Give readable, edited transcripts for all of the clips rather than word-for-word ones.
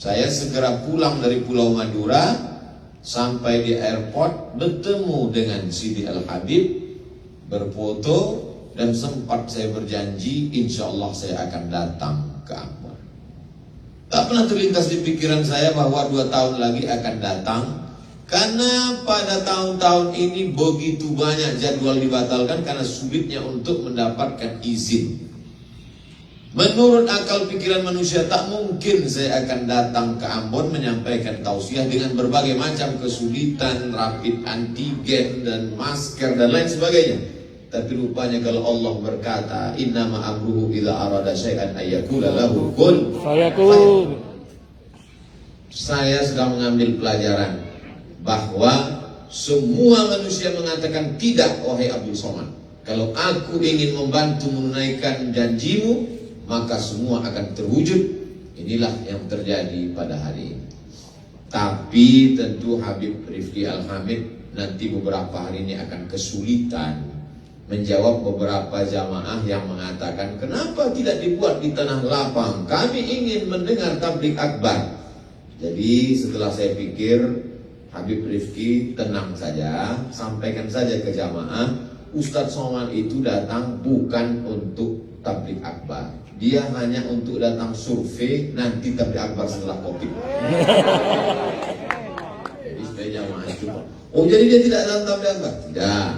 Saya segera pulang dari Pulau Madura, sampai di airport bertemu dengan Sidi Al-Habib, berfoto, dan sempat saya berjanji insya Allah saya akan datang ke Ambon. Tak pernah terlintas di pikiran saya bahwa 2 tahun lagi akan datang, karena pada tahun-tahun ini begitu banyak jadwal dibatalkan karena sulitnya untuk mendapatkan izin. Menurut akal pikiran manusia tak mungkin saya akan datang ke Ambon menyampaikan tausiah dengan berbagai macam kesulitan, rapid antigen dan masker dan lain sebagainya. Tapi rupanya kalau Allah berkata, innama amruhu idza arada syai'an ayyakula lahu kun fayakun. Saya sedang mengambil pelajaran bahwa semua manusia mengatakan tidak, wahai Abdul Somad. Kalau aku ingin membantu menunaikan janjimu, maka semua akan terwujud. Inilah yang terjadi pada hari ini. Tapi tentu Habib Rifki Al-Hamid nanti beberapa hari ini akan kesulitan menjawab beberapa jamaah yang mengatakan, kenapa tidak dibuat di tanah lapang? Kami ingin mendengar tabligh akbar. Jadi setelah saya pikir, Habib Rifki tenang saja, sampaikan saja ke jamaah, Ustadz Somad itu datang bukan untuk tabligh akbar. Dia hanya untuk datang survei, nanti tabligh akbar setelah Covid. Jadi supaya jamaah itu, oh jadi dia tidak datang tabligh akbar? Tidak.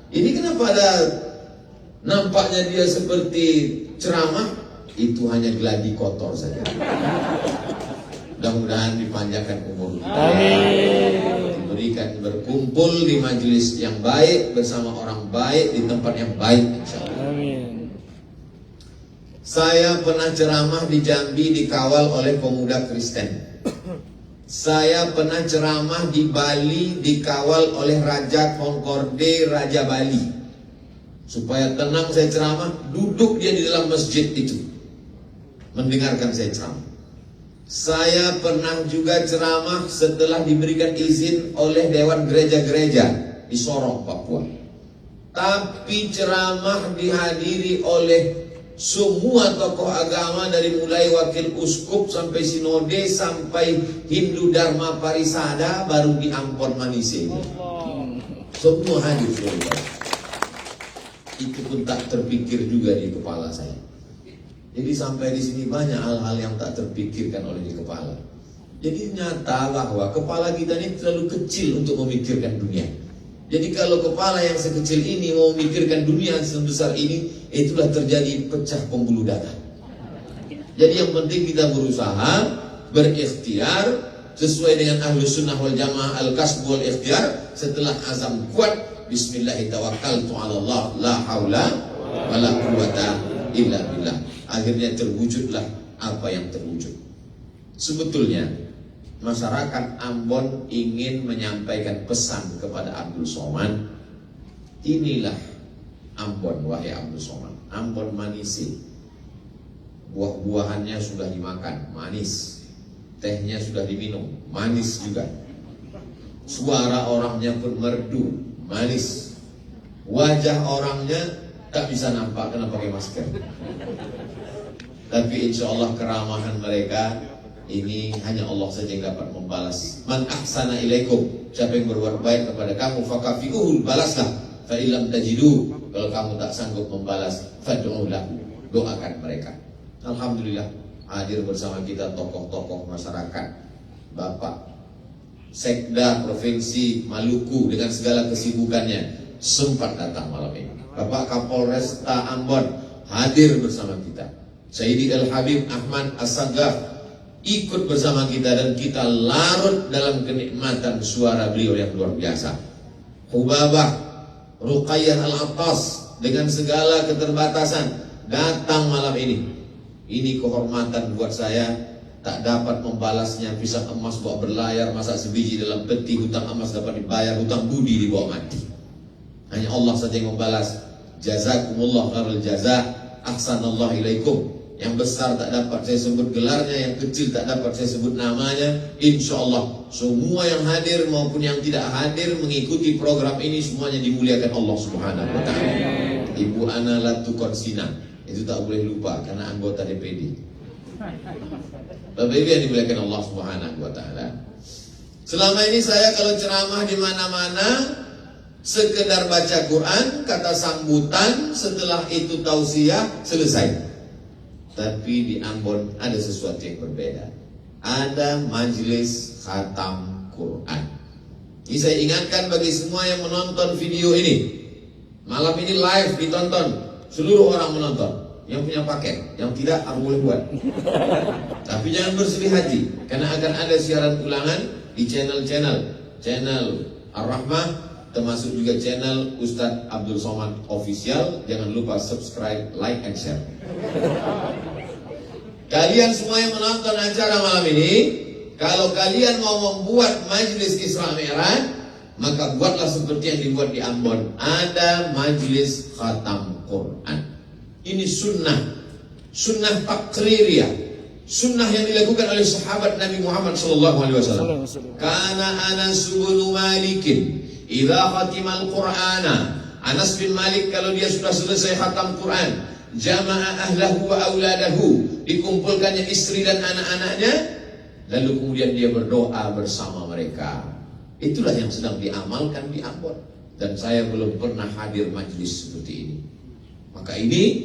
Ini kenapa ada nampaknya dia seperti ceramah? Itu hanya geladi kotor saja. Mudah-mudahan dipanjangkan umur. Amin. Diberikan berkumpul di majelis yang baik bersama orang baik di tempat yang baik, insyaallah. Amin. Saya pernah ceramah di Jambi dikawal oleh pemuda Kristen. Saya pernah ceramah di Bali dikawal oleh Raja Kongkorde, Raja Bali. Supaya tenang saya ceramah, duduk dia di dalam masjid itu mendengarkan saya ceramah. Saya pernah juga ceramah setelah diberikan izin oleh Dewan Gereja-Gereja di Sorong, Papua. Tapi ceramah dihadiri oleh semua tokoh agama dari mulai wakil uskup sampai sinode sampai Hindu Dharma Parisada baru di Ambon Manise. Semua hadir. Itu pun tak terpikir juga di kepala saya. Jadi sampai di sini banyak hal-hal yang tak terpikirkan oleh di kepala. Jadi nyata bahwa kepala kita ini terlalu kecil untuk memikirkan dunia. Jadi kalau kepala yang sekecil ini mau memikirkan dunia sebesar ini, itulah terjadi pecah pembuluh darah. Jadi yang penting kita berusaha, berikhtiar sesuai dengan Ahlus Sunnah wal Jamaah al-kasb wal ikhtiar. Setelah azam kuat, Bismillahirrahmanirrahim, la haula wala quwata illa billah. Akhirnya terwujudlah apa yang terwujud. Sebetulnya masyarakat Ambon ingin menyampaikan pesan kepada Abdul Somad. Inilah Ambon, wahai Abdul Somad. Ambon Manise. Buah-buahannya sudah dimakan, manis. Tehnya sudah diminum, manis juga. Suara orangnya pun merdu, manis. Wajah orangnya tak bisa nampak karena pakai masker. Tapi insya Allah keramahan mereka ini hanya Allah saja yang dapat membalas. Man ahsana ilaikum, siapa yang berbuat baik kepada kamu, fakafi'uhu, balaslah. Fa illam tajidu, kalau kamu tak sanggup membalas, fad'u lahu, doakan mereka. Alhamdulillah hadir bersama kita tokoh-tokoh masyarakat. Bapak Sekda Provinsi Maluku dengan segala kesibukannya sempat datang malam ini. Bapak Kapolresta Ambon hadir bersama kita. Sayyidi Al-Habib Ahmad As-Saggaf ikut bersama kita dan kita larut dalam kenikmatan suara beliau yang luar biasa. Hubabah Ruqayyah Al-Attas dengan segala keterbatasan datang malam ini. Ini kehormatan buat saya, tak dapat membalasnya. Pisang emas bawa berlayar, masak sebiji dalam peti, hutang emas dapat dibayar, hutang budi dibawa mati. Hanya Allah saja yang membalas. Jazakumullah khairul jazaa, ahsanallahu ilaikum. Yang besar tak dapat saya sebut gelarnya, yang kecil tak dapat saya sebut namanya. Insya Allah semua yang hadir maupun yang tidak hadir mengikuti program ini semuanya dimuliakan Allah Subhanahu wa ta'ala. Ibu Ana Latu Konsina itu tak boleh lupa karena anggota DPD. Bapak Ibu yang dimuliakan Allah Subhanahu wa taala. Selama ini saya kalau ceramah di mana-mana sekedar baca Quran, kata sambutan, setelah itu tausiah, selesai. Tapi di Ambon ada sesuatu yang berbeda. Ada majelis khatam Quran. Ini saya ingatkan bagi semua yang menonton video ini. Malam ini live ditonton, seluruh orang menonton. Yang punya paket, yang tidak aku boleh buat. Tapi jangan bersedih hati, karena akan ada siaran ulangan di channel Ar-Rahmah, termasuk juga channel Ustadz Abdul Somad Official. Jangan lupa subscribe, like, and share. Kalian semua yang menonton acara malam ini, kalau kalian mau membuat majelis Isra Mi'raj, maka buatlah seperti yang dibuat di Ambon. Ada majelis khatam Quran. Ini sunnah takririyah, sunnah yang dilakukan oleh sahabat Nabi Muhammad SAW. Karena Anas bin Malik idza khatimal Qur'ana, Anas bin Malik kalau dia sudah selesai khatam Quran, jama'a ahlahu wa auladahu, dikumpulkannya istri dan anak-anaknya, lalu kemudian dia berdoa bersama mereka. Itulah yang sedang diamalkan di Ambon. Dan saya belum pernah hadir majelis seperti ini. Maka ini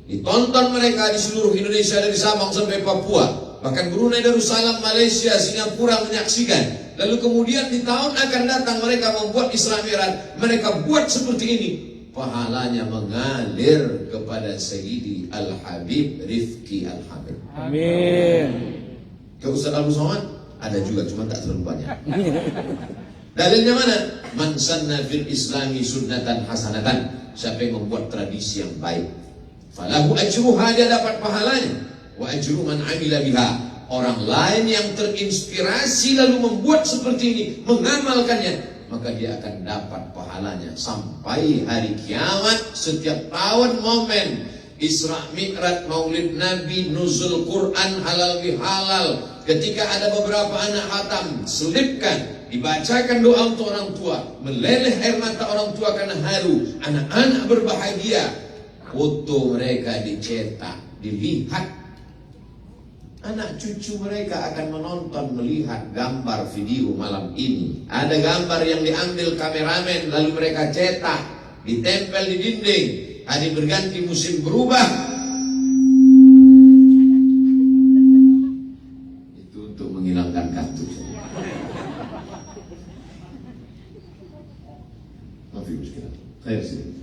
ditonton mereka di seluruh Indonesia, dari Sabang sampai Papua, bahkan Brunei Darussalam, Malaysia, Singapura menyaksikan. Lalu kemudian di tahun akan datang mereka membuat Isra Mi'raj, mereka buat seperti ini. Pahalanya mengalir kepada Sayyidi Al-Habib Rifki Al-Habib. Amin. Ke Ustaz Abdul Somad ada juga, cuma tak terlalu banyak. Dalilnya mana? Man sanna fil islami sunnatan hasanatan. Siapa yang membuat tradisi yang baik, falahu ajruha, dia dapat pahalanya. Wa ajru man amila biha, orang lain yang terinspirasi lalu membuat seperti ini, mengamalkannya, maka dia akan dapat pahalanya sampai hari kiamat. Setiap tahun momen Isra Mi'raj, Maulid Nabi, nuzul Quran, halal bihalal, ketika ada beberapa anak khatam, selipkan, dibacakan doa untuk orang tua, meleleh air mata orang tua karena haru, anak-anak berbahagia, foto mereka dicetak, dilihat, anak cucu mereka akan menonton, melihat gambar video malam ini. Ada gambar yang diambil kameramen, lalu mereka cetak, ditempel di dinding. Hari berganti, musim berubah. Itu untuk menghilangkan kartu. Maaf ibu sekalian, saya di sini.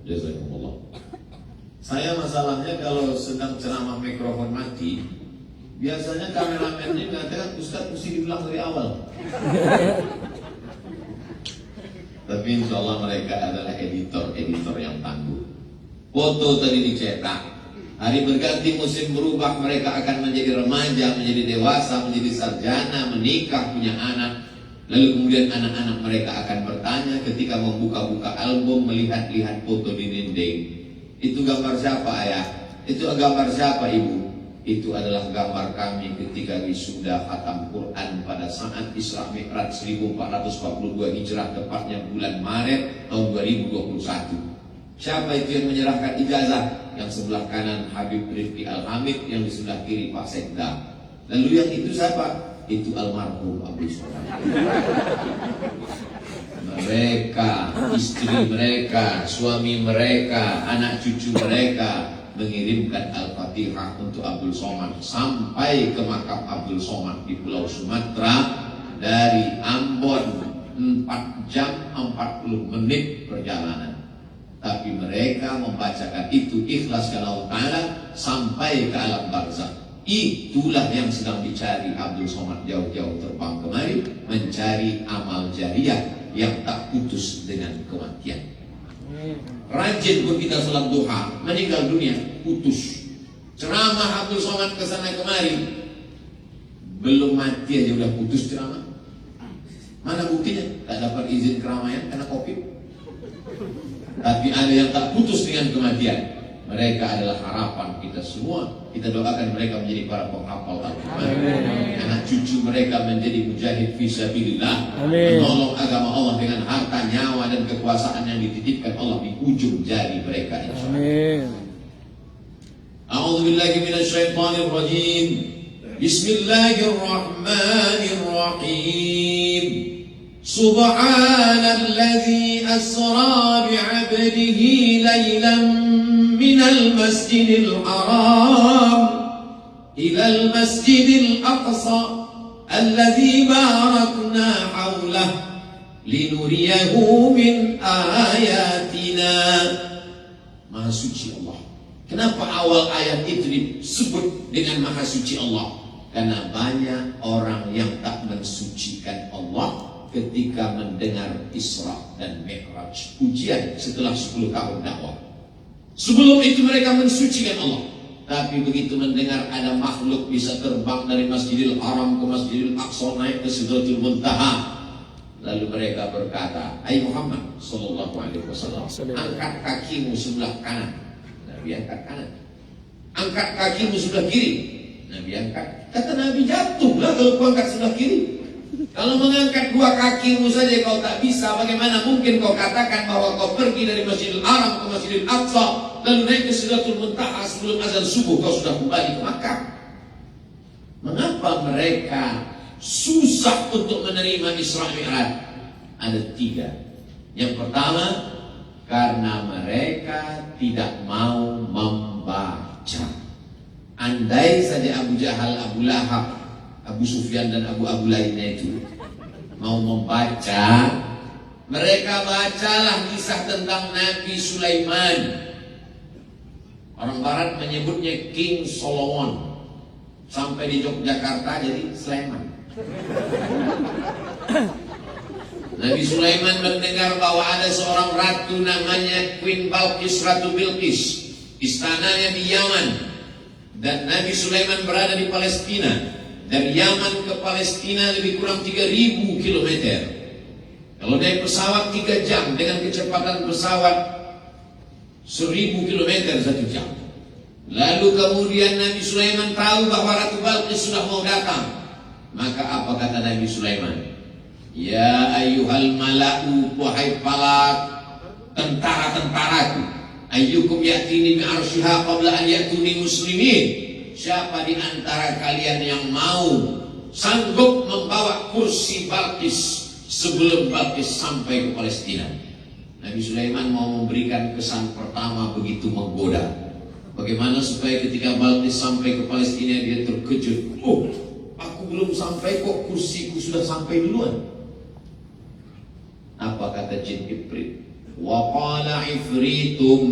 Jazakumullah. Saya masalahnya kalau sedang ceramah mikrofon mati, biasanya kameramennya mengatakan Ustaz mesti diulang dari awal. Tapi insya Allah mereka adalah editor yang tangguh. Foto tadi dicetak, hari berganti, musim berubah, mereka akan menjadi remaja, menjadi dewasa, menjadi sarjana, menikah, punya anak. Lalu kemudian anak-anak mereka akan bertanya ketika membuka-buka album, melihat-lihat foto di dinding. Itu gambar siapa ayah? Itu gambar siapa ibu? Itu adalah gambar kami ketika wisuda khatam Quran pada saat Isra Mi'raj 1442 Hijrah, tepatnya bulan Maret tahun 2021. Siapa itu yang menyerahkan ijazah? Yang sebelah kanan Habib Rifki Al-Hamid, yang di sebelah kiri Pak Sekda. Lalu yang itu siapa? Itu almarhum Abdul Somad. Mereka, istri mereka, suami mereka, anak cucu mereka mengirimkan Al-Fatihah untuk Abdul Somad sampai ke makam Abdul Somad di Pulau Sumatera. Dari Ambon 4 jam 40 menit perjalanan. Tapi mereka membacakan itu ikhlas karena Allah Ta'ala sampai ke alam barzakh. Itulah yang sedang dicari Abdul Somad, jauh-jauh terbang kemari mencari amal jariah yang tak putus dengan kematian. Rajin pun kita salat duha, meninggal dunia putus. Ceramah Abdul Somad kesana kemari, belum mati aja udah putus ceramah. Mana buktinya? Tak dapat izin keramaian karena COVID. Tapi ada yang tak putus dengan kematian. Mereka adalah harapan kita semua. Kita doakan mereka menjadi para penghafal Al-Quran. Anak cucu mereka menjadi mujahid fisabilillah, menolong agama Allah dengan harta, nyawa dan kekuasaan yang dititipkan Allah di ujung jari mereka, insyaallah. A'udzu billahi minasyaitonir rajim. Bismillahirrahmanirrahim. Subhanalladzi asra bi'abdihi laylan minal masjidil haram ilal masjidil aqsa alladzi barakna hawlah linuriyahu min ayatina. Maha suci Allah. Kenapa awal ayat itu disebut dengan Maha Suci Allah? Karena banyak orang yang tak mensucikan Allah ketika mendengar Isra dan Mi'raj, ujian setelah 10 tahun dakwah. Sebelum itu mereka mensucikan Allah, tapi begitu mendengar ada makhluk bisa terbang dari Masjidil Haram ke Masjidil Aqsa, naik ke Sidratul Muntaha, lalu mereka berkata, "Hai Muhammad sallallahu alaihi wasallam, angkat kakimu sebelah kanan." Nabi angkat kanan. Angkat kakimu sebelah kiri. Nabi angkat. Kata Nabi, jatuhlah kalau kau angkat sebelah kiri. Kalau mengangkat dua kakimu saja kau tak bisa, bagaimana mungkin kau katakan bahwa kau pergi dari Masjidil Haram ke Masjidil Aqsa, lalu naik ke Sidratul Muntaha sebelum azan subuh kau sudah kembali ke Makkah? Mengapa mereka susah untuk menerima Isra Mi'raj? Ada 3. Yang pertama, karena mereka tidak mau membaca. Andai saja Abu Jahal, Abu Lahab, Abu Sufyan dan Abu lainnya itu mau membaca, mereka bacalah kisah tentang Nabi Sulaiman. Orang Barat menyebutnya King Solomon. Sampai di Yogyakarta jadi Sleman. Nabi Sulaiman mendengar bahwa ada seorang ratu namanya Queen Balqis, Ratu Bilqis. Istananya di Yaman. Dan Nabi Sulaiman berada di Palestina. Dari Yaman ke Palestina lebih kurang 3.000 km. Kalau naik pesawat 3 jam, dengan kecepatan pesawat 1.000 km 1 jam. Lalu kemudian Nabi Sulaiman tahu bahwa Ratu Balqis sudah mau datang. Maka apa kata Nabi Sulaiman? Ya ayyuhal mala'u, wahai para tentara-tentaraku, ayyukum ya'tini bi'arsyiha qabla an ya'tuni muslimin. Siapa di antara kalian yang mau sanggup membawa kursi Balqis sebelum Balqis sampai ke Palestina? Nabi Sulaiman mau memberikan kesan pertama begitu menggoda. Bagaimana supaya ketika Balqis sampai ke Palestina dia terkejut. Oh, aku belum sampai kok, kursiku sudah sampai duluan. Apa kata jin Ifrit? Wa qala ifritum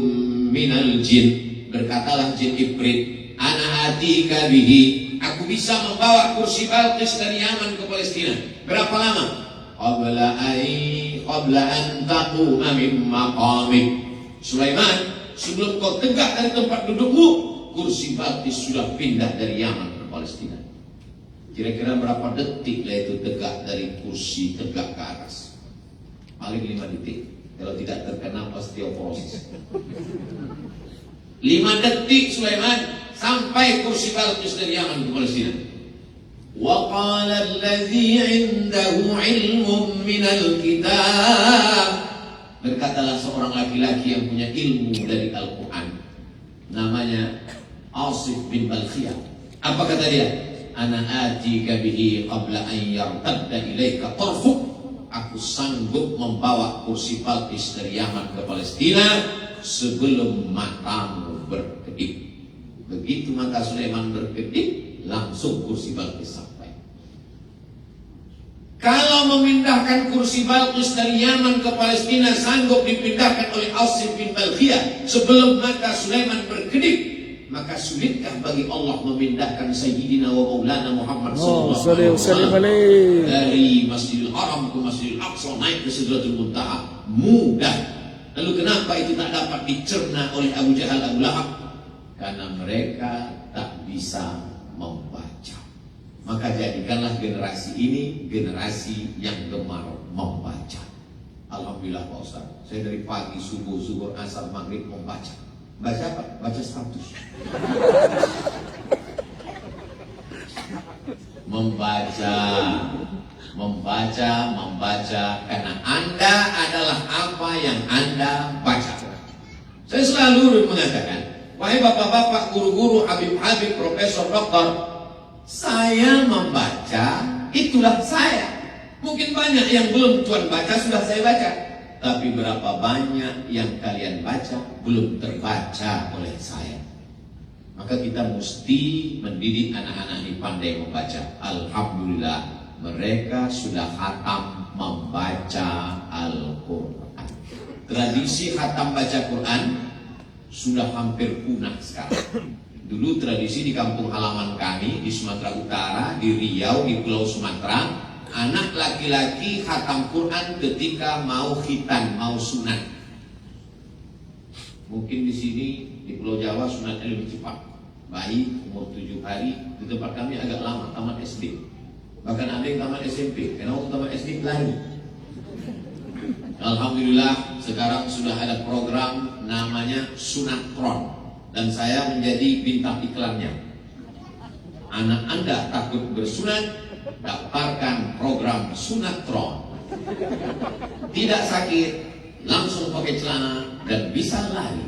minal jin. Berkatalah jin Ifrit, ana atika bihi, aku bisa membawa kursi Balqis dari Yaman ke Palestina. Berapa lama? Qabla an taquma min maqamik. Sulaiman, sebelum kau tegak dari tempat dudukmu, kursi Balqis sudah pindah dari Yaman ke Palestina. Kira-kira berapa detik lah itu tegak dari kursi tegak ke atas? Paling 5 detik. Kalau tidak terkena osteoporosis. 5 detik Sulaiman sampai kursi Balqis dari Yaman ke Palestina. Wa qala allazi 'indahu 'ilmun minal kitab. Berkatalah seorang laki-laki yang punya ilmu dari Al-Quran, namanya Asif bin Balkhiyah. Apa kata dia? Ana atika bihi qabla an yartadda ilaika tarfuk. Aku sanggup membawa kursi Balqis dari Yaman ke Palestina sebelum matamu berkedip. Begitu mata Sulaiman berkedip, langsung kursi Balqis sampai. Kalau memindahkan kursi Balqis dari Yaman ke Palestina sanggup dipindahkan oleh Asif bin Balkhiyah sebelum mata Sulaiman berkedip, maka sulitkah bagi Allah memindahkan Sayyidina wa Maulana Muhammad sallallahu alaihi wasallam dari Masjidil Haram ke Masjidil Aqsa naik ke Sidratul Muntaha? Mudah. Lalu kenapa itu tak dapat dicerna oleh Abu Jahal, Abu Lahab? Karena mereka tak bisa membaca. Maka jadikanlah generasi ini generasi yang gemar membaca. Alhamdulillah Pak Ustaz, saya dari pagi subuh, zuhur, asar, maghrib membaca. Baca apa? Baca status. Membaca, karena Anda adalah apa yang Anda baca. Saya selalu mengatakan, wahai bapak-bapak, guru-guru, habib-habib, profesor, doktor, saya membaca, itulah saya. Mungkin banyak yang belum Tuhan baca, sudah saya baca. Tapi berapa banyak yang kalian baca, belum terbaca oleh saya. Maka kita mesti mendidik anak-anak ini pandai membaca. Alhamdulillah, mereka sudah khatam membaca Al-Quran. Tradisi khatam baca Quran sudah hampir punah sekarang. Dulu tradisi di kampung halaman kami di Sumatera Utara, di Riau, di Pulau Sumatera, anak laki-laki khatam Quran ketika mau khitan, mau sunat. Mungkin di sini di Pulau Jawa sunatnya lebih cepat. Bayi umur 7 hari, di tempat kami agak lama, tamat SD. Bahkan ada yang tamat SMP, karena waktu tamat SD lari. Alhamdulillah sekarang sudah ada program namanya Sunatron, dan saya menjadi bintang iklannya. Anak Anda takut bersunat, daftarkan program Sunatron. Tidak sakit, langsung pakai celana dan bisa lari.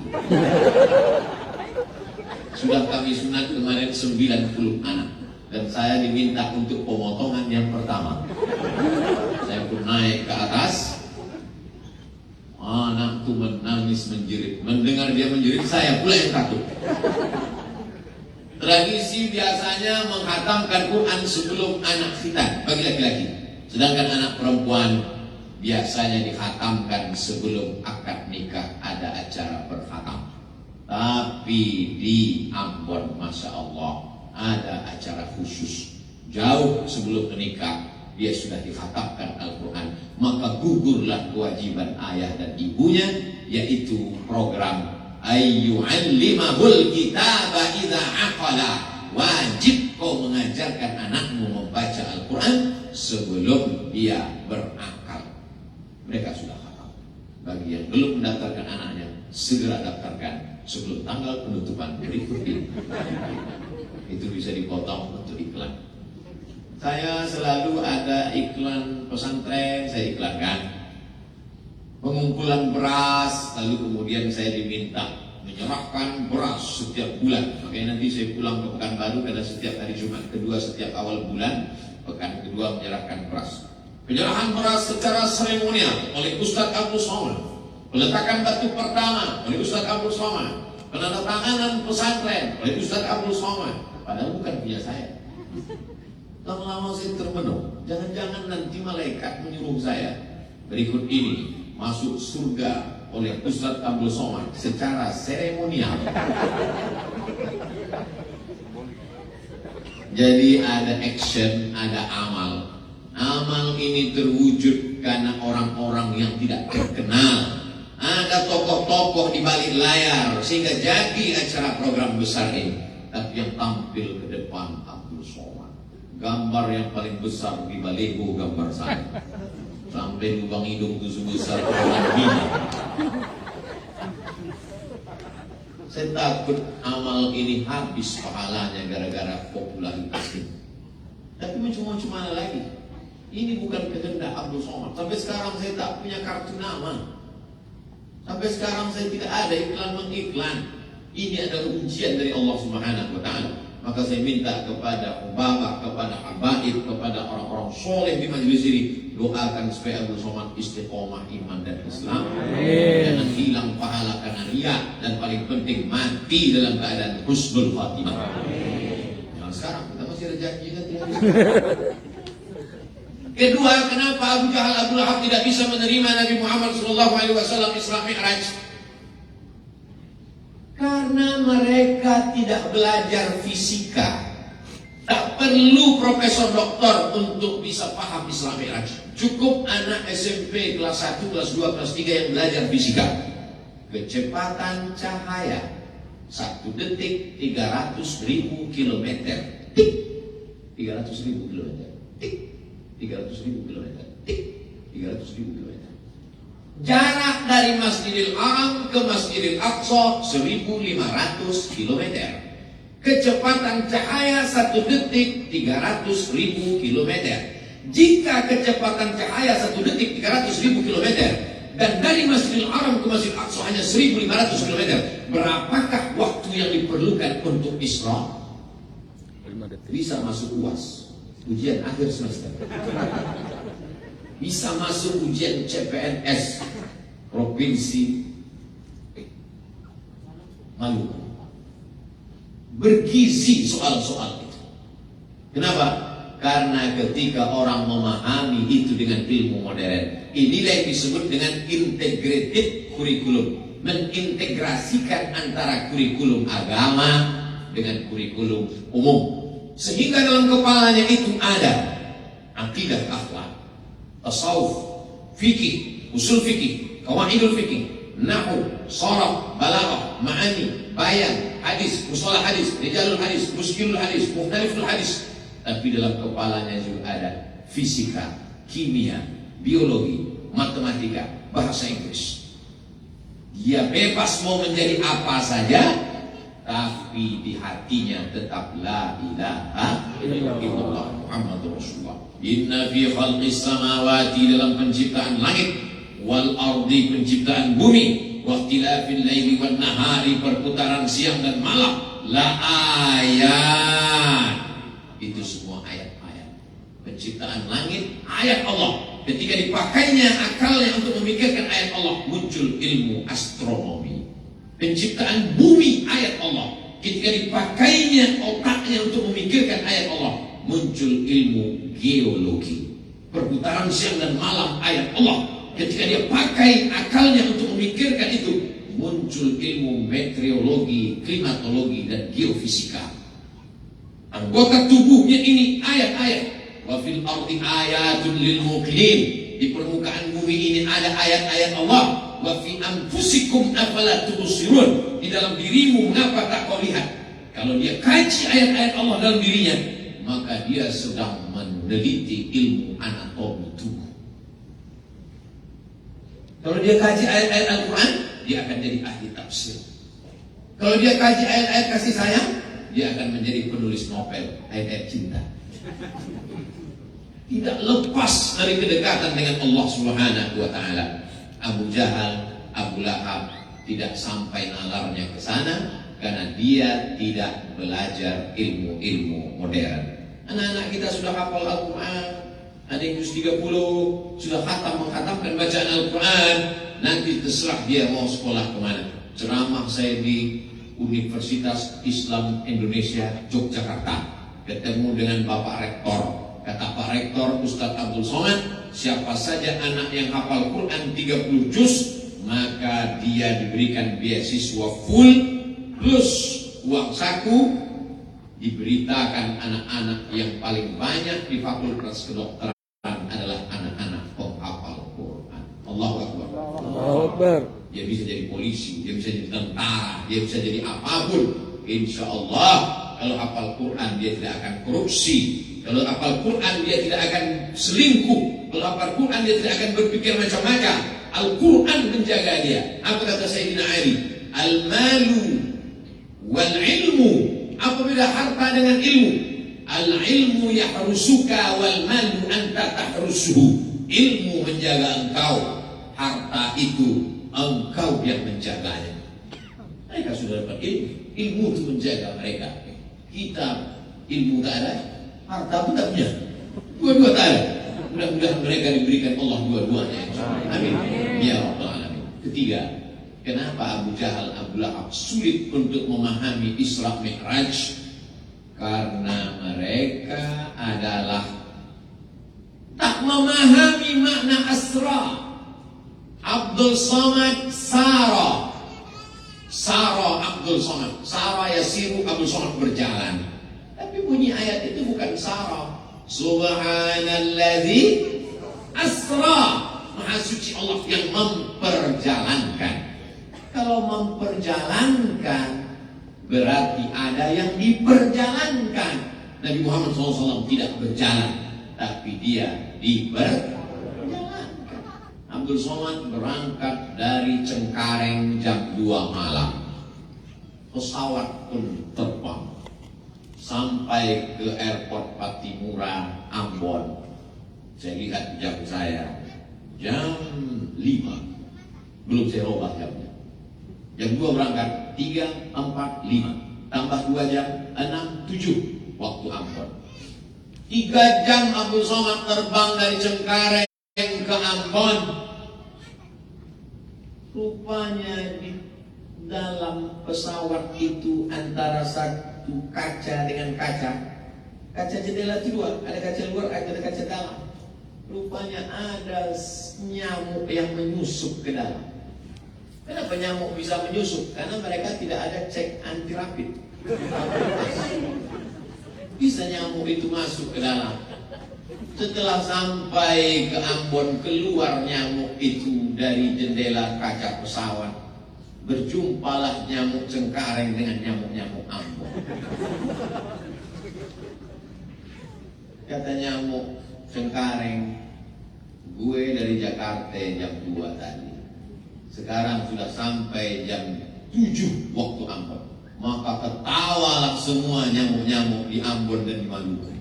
Sudah kami sunat kemarin 90 anak, dan saya diminta untuk pemotongan yang pertama. Saya pun naik ke atas. Anak itu menangis menjerit. Mendengar dia menjerit, saya pula yang takut. Tradisi biasanya menghatamkan Quran sebelum anak khitan bagi laki-laki. Sedangkan anak perempuan biasanya dihatamkan sebelum akad nikah, ada acara berkhatam. Tapi di Ambon, Masya Allah, ada acara khusus. Jauh sebelum menikah, dia sudah dikhatamkan Al-Quran. Maka gugurlah kewajiban ayah dan ibunya, yaitu program ayyu'allimahul kitaba idza aqala. Wajib kau mengajarkan anakmu membaca Al-Quran sebelum dia berakal. Mereka sudah khatam. Bagi yang belum mendaftarkan anaknya, segera daftarkan sebelum tanggal penutupan berikut ini. Itu bisa dipotong untuk iklan. Saya selalu ada iklan pesantren, saya iklankan pengumpulan beras, lalu kemudian saya diminta menyerahkan beras setiap bulan. Makanya nanti saya pulang ke Pekanbaru, karena setiap hari Jumat kedua setiap awal bulan, pekan kedua menyerahkan beras. Penyerahan beras secara seremonial oleh Ustadz Abdul Somad, peletakan batu pertama oleh Ustadz Abdul Somad, penandatanganan pesantren oleh Ustadz Abdul Somad. Padahal bukan punya saya. Lama-lama saya termenung, jangan-jangan nanti malaikat menyuruh saya berikut ini masuk surga oleh Ustadz Abdul Somad secara seremonial. Jadi ada action, ada amal. Amal ini terwujud karena orang-orang yang tidak terkenal. Ada tokoh-tokoh di balik layar sehingga jadi acara program besar ini. Tapi yang tampil ke depan Abdul Somad. Gambar yang paling besar di baliho gambar saya. Sampai lubang hidung itu sebesar orang bina. Saya takut amal ini habis pahalanya gara-gara popularitas ini. Tapi macam-macam mana lagi? Ini bukan kehendak Abdul Somad. Sampai sekarang saya tak punya kartu nama. Sampai sekarang saya tidak ada iklan mengiklan. Ini adalah ujian dari Allah Subhanahu wa Ta'ala. Maka saya minta kepada Ubaba, kepada Habaib, kepada orang-orang soleh di majelis ini, doakan supaya Abdul Somad istiqomah iman dan Islam. Jangan hilang pahala karena riya, dan paling penting mati dalam keadaan husnul khatimah. Jangan sekarang, kita masih ada janji kan? Kedua, kenapa Abu Jahal, Abu Lahab tidak bisa menerima Nabi Muhammad SAW Isra Mi'raj? Karena mereka tidak belajar fisika. Tak perlu profesor doktor untuk bisa paham Isra Mi'raj. Cukup anak SMP kelas 1, kelas 2, kelas 3 yang belajar fisika. Kecepatan cahaya 1 detik 300.000 kilometer. Tik. 300.000 kilometer. Tik. 300.000 kilometer. Tik. 300.000 kilometer. Jarak dari Masjidil Haram ke Masjidil Aqsa 1.500 km. Kecepatan cahaya 1 detik 300.000 km. Jika kecepatan cahaya 1 detik 300.000 km dan dari Masjidil Haram ke Masjidil Aqsa hanya 1.500 km, berapakah waktu yang diperlukan untuk Isra? Bisa masuk UAS, ujian akhir semester. Bisa masuk ujian CPNS Provinsi Maluku. Bergizi soal-soal itu. Kenapa? Karena ketika orang memahami itu dengan ilmu modern, inilah yang disebut dengan integrated curriculum, mengintegrasikan antara kurikulum agama dengan kurikulum umum, sehingga dalam kepalanya itu ada akidah, akhlak, tasawuf, fikih, usul fikih, qawaidul fikih, nahwu, sharaf, balaghah, ma'ani, bayan, hadis, mustalah hadis, rijalul hadis, muskilul hadis, mukhtaliful hadis. Tapi dalam kepalanya juga ada fisika, kimia, biologi, matematika, bahasa Inggris. Dia bebas mau menjadi apa saja, tapi di hatinya tetap la ilaha illallah Muhammadur Rasulullah. Inna fi khalqis samawati, dalam penciptaan langit, wal ardi, penciptaan bumi, wa ikhtilafil laili wan nahari, perputaran siang dan malam, la ayat. Itu semua ayat-ayat. Penciptaan langit, ayat Allah. Ketika dipakainya akalnya untuk memikirkan ayat Allah, muncul ilmu astronomi. Penciptaan bumi, ayat Allah. Ketika dipakainya otaknya untuk memikirkan ayat Allah, muncul ilmu geologi. Perputaran siang dan malam, ayat Allah. Ketika dia pakai akalnya untuk memikirkan itu, muncul ilmu meteorologi, klimatologi, dan geofisika. Anggota tubuhnya ini ayat-ayat. Wa fil ardi ayatun lil muqinin. Di permukaan bumi ini ada ayat-ayat Allah. Wa fi anfusikum afala tubsirun. Di dalam dirimu mengapa tak kau lihat? Kalau dia kaji ayat-ayat Allah dalam dirinya, maka dia sedang meneliti ilmu anatomi tubuh. Kalau dia kaji ayat-ayat Al-Quran, dia akan jadi ahli tafsir. Kalau dia kaji ayat-ayat kasih sayang, dia akan menjadi penulis novel ayat-ayat cinta. Tidak lepas dari kedekatan dengan Allah Subhanahu wa taala. Abu Jahal, Abu Lahab tidak sampai nalarnya ke sana karena dia tidak belajar ilmu-ilmu modern. Anak-anak kita sudah hafal Al-Quran, ada yang juz 30, sudah menghatamkan bacaan Al-Quran. Nanti terserah dia mau sekolah kemana. Ceramah saya di Universitas Islam Indonesia Yogyakarta, ketemu dengan Bapak Rektor. Kata Pak Rektor, Ustadz Abdul Somad, siapa saja anak yang hafal Quran 30 juz, maka dia diberikan beasiswa full plus uang saku. Diberitakan anak-anak yang paling banyak di Fakultas Kedokteran adalah anak-anak penghafal Quran. Allahu Akbar. Allahu Akbar. Dia bisa jadi polisi, dia bisa jadi tentara, dia bisa jadi apapun. Insya Allah kalau hafal Quran dia tidak akan korupsi. Kalau hafal Quran dia tidak akan selingkuh. Kalau hafal Quran dia tidak akan berpikir macam-macam. Al-Quran menjaga dia. Apa kata Sayyidina Ali? Al-malu wal-ilmu. Apa beda harta dengan ilmu? Al-ilmu yahrusuka wal-malu anta tahrusuhu. Ilmu menjaga engkau, harta itu engkau yang menjaganya. Mereka sudah dapat ilmu. Ilmu itu menjaga mereka. Kita ilmu tak ada, harta pun tak punya. Dua-dua tak ada. Mudah-mudahan mereka diberikan Allah dua-duanya. Amin. Ya Rabbal Alamin. Ketiga, kenapa Abu Jahal, Abu Lahab sulit untuk memahami Isra Mi'raj? Karena mereka adalah tak memahami makna asra. Abdul Somad Sara Abdul Somad, Sara yasiru, Abdul Somad berjalan. Tapi bunyi ayat itu bukan Sara. Subhanalladzi asra, Maha suci Allah yang memperjalankan. Kalau memperjalankan berarti ada yang diperjalankan. Nabi Muhammad SAW tidak berjalan, tapi dia diperjalankan. Abu Abdul Somad berangkat dari Cengkareng jam 2 malam. Pesawat pun terbang sampai ke airport Patimura, Ambon. Saya lihat jam saya, jam 5. Belum saya robah jamnya. Jam 2 berangkat, 3, 4, 5. Tambah 2 jam, 6, 7 waktu Ambon. 3 jam Abdul Somad terbang dari Cengkareng ke Ambon. Rupanya di dalam pesawat itu antara satu kaca dengan kaca jendela itu 2, ada kaca luar, ada kaca dalam. Rupanya ada nyamuk yang menyusup ke dalam. Kenapa nyamuk bisa menyusup? Karena mereka tidak ada cek anti rapid. Bisa nyamuk itu masuk ke dalam. Setelah sampai ke Ambon, keluar nyamuk itu dari jendela kaca pesawat. Berjumpalah nyamuk Cengkareng dengan nyamuk-nyamuk Ambon. Kata nyamuk Cengkareng, gue dari Jakarta jam 2 tadi. Sekarang sudah sampai jam 7 waktu Ambon. Maka ketawalah semua nyamuk-nyamuk di Ambon dan di Maluku.